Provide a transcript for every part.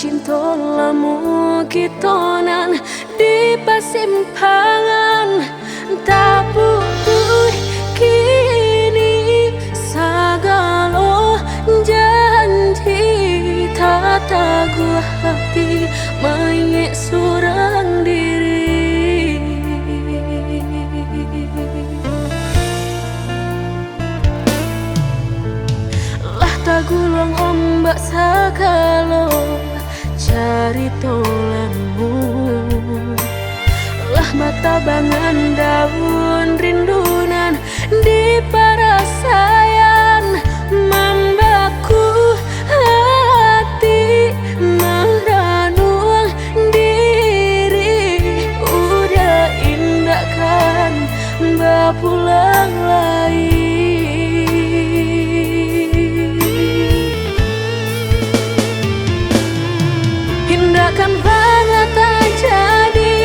cinta lamu kitonan di pasimpangan tak butuh kini sagalo janji tak taguh hati mayek surang diri lah tagulung ombak sagalo cari tolamu lah mata bangan daun rindunan di parasayan membaku hati meranung diri udah indah kan bapulang lagi hindakan banget terjadi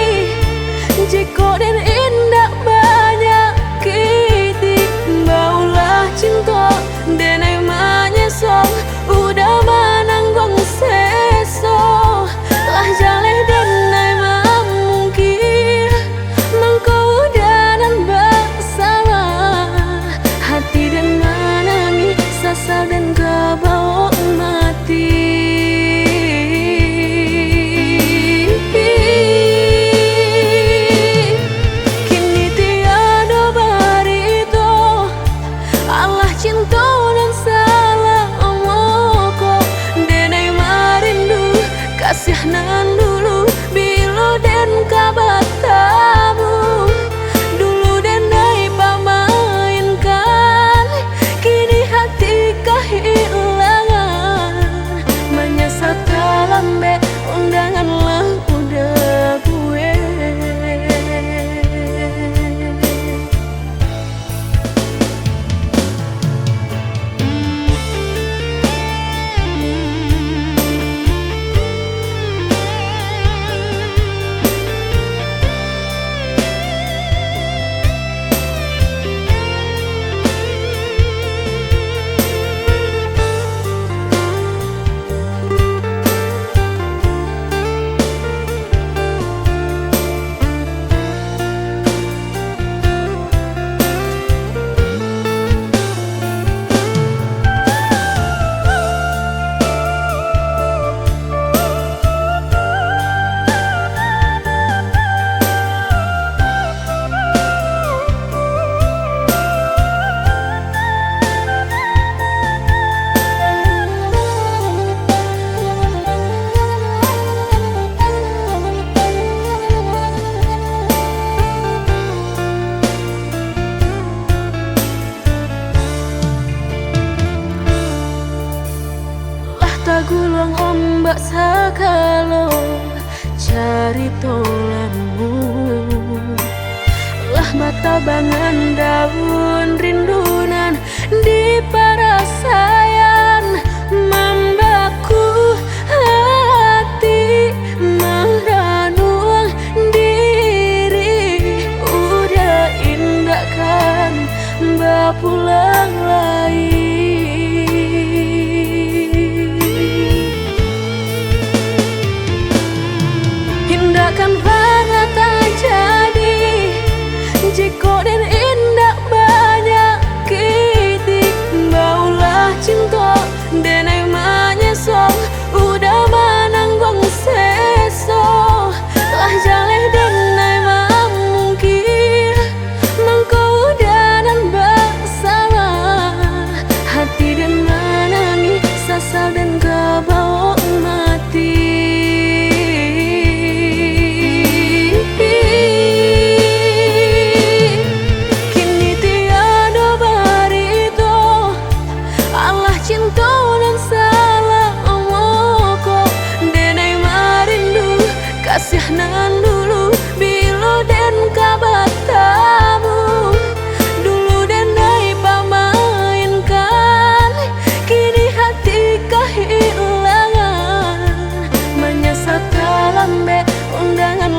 jika dan indah banyak kiti baulah cinta dan emangnya song udah menanggung seso lah jaleh dan emang mungkin mengkau dan bersalah hati dan menangis sasal dan kebawa mati. Kasihanan dulu bilo dan kabar tamu dulu dan naik pamainkan kini hati kehilangan menyesal lambe undangan lah udah gue tagulung ombak sagalo cari tolamu lah mata bangan daun rindunan di parasayan membaku hati meranung diri udah indah kan bapulang lagi hindakan banget terjadi jika dan indah banyak kiti baulah cinta dan emangnya song udah menanggung seso lah jaleh dan emang mungkin mengkau dan bersalah hati dan menangis sasal dan kebawa mati. Kasihanan dulu bilo dan kabar tamu dulu dan naik pamainkan kini hati kehilangan menyesal lambe undangan